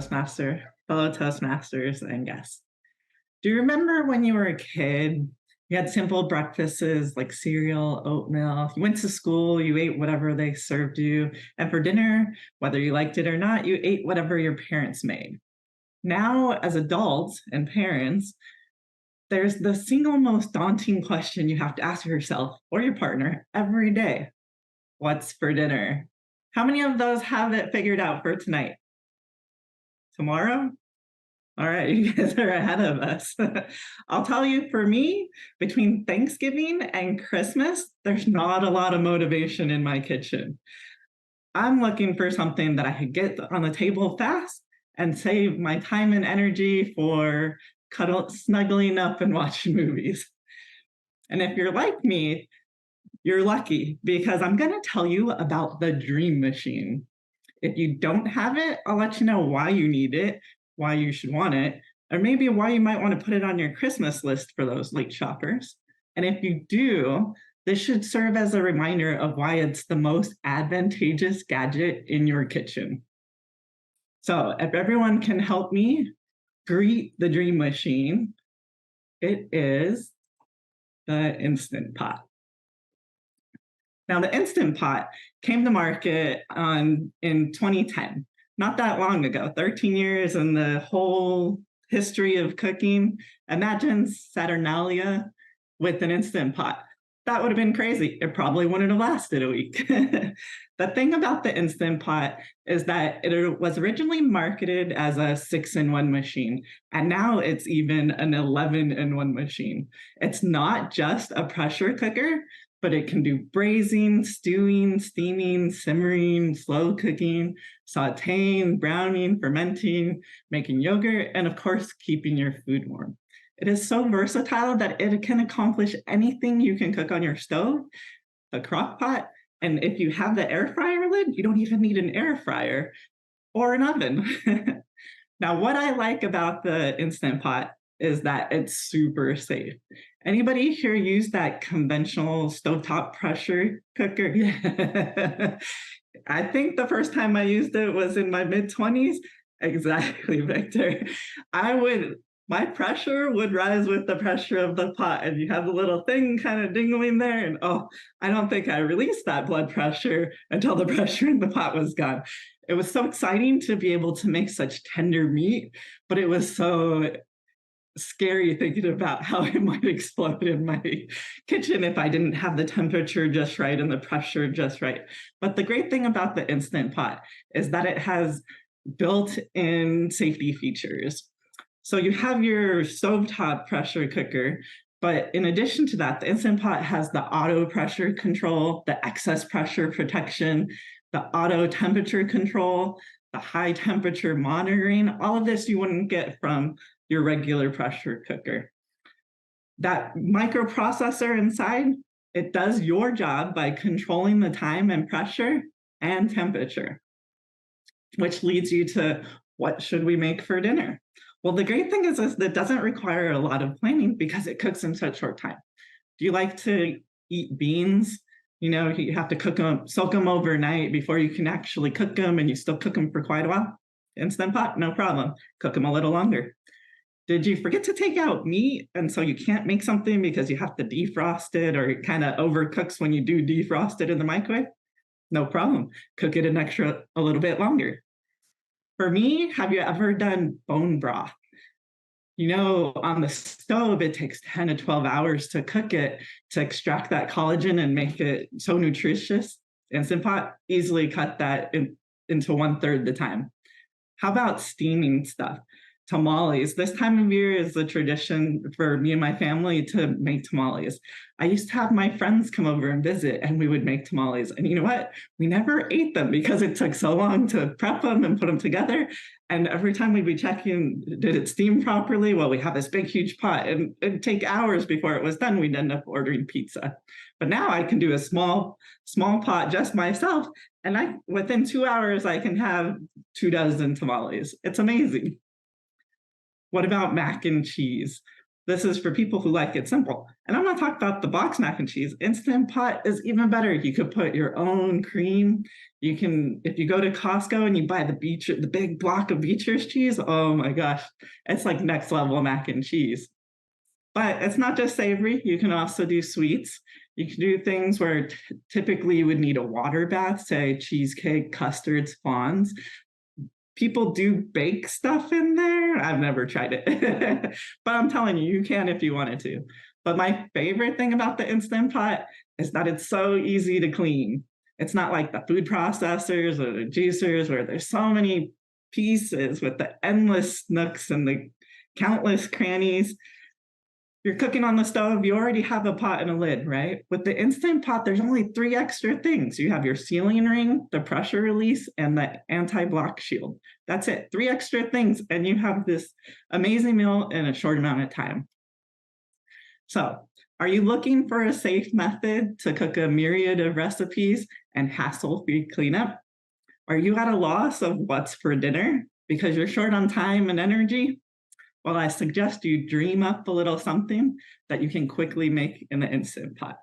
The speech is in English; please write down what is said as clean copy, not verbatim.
Toastmaster, fellow Toastmasters, and guests. Do you remember when you were a kid? You had simple breakfasts like cereal, oatmeal. You went to school, you ate whatever they served you. And for dinner, whether you liked it or not, you ate whatever your parents made. Now, as adults and parents, there's the single most daunting question you have to ask yourself or your partner every day. What's for dinner? How many of those have it figured out for tonight? Tomorrow? All right, you guys are ahead of us. I'll tell you, for me, between Thanksgiving and Christmas, there's not a lot of motivation in my kitchen. I'm looking for something that I could get on the table fast and save my time and energy for snuggling up and watching movies. And if you're like me, you're lucky because I'm going to tell you about the dream machine. If you don't have it, I'll let you know why you need it, why you should want it, or maybe why you might want to put it on your Christmas list for those late shoppers. And if you do, this should serve as a reminder of why it's the most advantageous gadget in your kitchen. So if everyone can help me greet the dream machine, it is the Instant Pot. Now, the Instant Pot came to market in 2010, not that long ago, 13 years in the whole history of cooking. Imagine Saturnalia with an Instant Pot. That would have been crazy. It probably wouldn't have lasted a week. The thing about the Instant Pot is that it was originally marketed as a 6-in-1 machine, and now it's even an 11-in-1 machine. It's not just a pressure cooker, but it can do braising, stewing, steaming, simmering, slow cooking, sauteing, browning, fermenting, making yogurt, and of course, keeping your food warm. It is so versatile that it can accomplish anything you can cook on your stove, a crock pot, and if you have the air fryer lid, you don't even need an air fryer or an oven. Now, what I like about the Instant Pot is that it's super safe. Anybody here use that conventional stovetop pressure cooker? Yeah. I think the first time I used it was in my mid-20s. Exactly, Victor. My pressure would rise with the pressure of the pot, and you have the little thing kind of dingling there, and I don't think I released that blood pressure until the pressure in the pot was gone. It was so exciting to be able to make such tender meat, but it was so scary thinking about how it might explode in my kitchen if I didn't have the temperature just right and the pressure just right. But the great thing about the Instant Pot is that it has built-in safety features. So you have your stovetop pressure cooker, but in addition to that, the Instant Pot has the auto pressure control, the excess pressure protection, the auto temperature control, the high temperature monitoring. All of this you wouldn't get from your regular pressure cooker. That microprocessor inside, it does your job by controlling the time and pressure and temperature, which leads you to what should we make for dinner? Well, the great thing is it doesn't require a lot of planning because it cooks in such short time. Do you like to eat beans? You know, you have to soak them overnight before you can actually cook them, and you still cook them for quite a while. Instant Pot, no problem. Cook them a little longer. Did you forget to take out meat, and so you can't make something because you have to defrost it, or it kind of overcooks when you do defrost it in the microwave? No problem. Cook it a little bit longer. For me, have you ever done bone broth? You know, on the stove, it takes 10 to 12 hours to cook it to extract that collagen and make it so nutritious. Instant Pot easily cut that into 1/3 the time. How about steaming stuff? Tamales. This time of year is a tradition for me and my family to make tamales. I used to have my friends come over and visit, and we would make tamales. And you know what? We never ate them because it took so long to prep them and put them together. And every time we'd be checking, did it steam properly? Well, we have this big, huge pot, and it'd take hours before it was done. We'd end up ordering pizza. But now I can do a small pot just myself, and within 2 hours, I can have 24 tamales. It's amazing. What about mac and cheese? This is for people who like it simple. And I'm not talking about the box mac and cheese. Instant Pot is even better. You could put your own cream. You can, if you go to Costco and you buy the big block of Beecher's cheese, oh my gosh, it's like next level mac and cheese. But it's not just savory. You can also do sweets. You can do things where typically you would need a water bath, say cheesecake, custards, fondants. People do bake stuff in there. I've never tried it, but I'm telling you, you can if you wanted to. But my favorite thing about the Instant Pot is that it's so easy to clean. It's not like the food processors or the juicers where there's so many pieces with the endless nooks and the countless crannies. You're cooking on the stove, you already have a pot and a lid, right? With the Instant Pot, there's only 3 extra things. You have your sealing ring, the pressure release, and the anti-block shield. That's it, 3 extra things, and you have this amazing meal in a short amount of time. So, are you looking for a safe method to cook a myriad of recipes and hassle-free cleanup? Are you at a loss of what's for dinner because you're short on time and energy? Well, I suggest you dream up a little something that you can quickly make in the Instant Pot.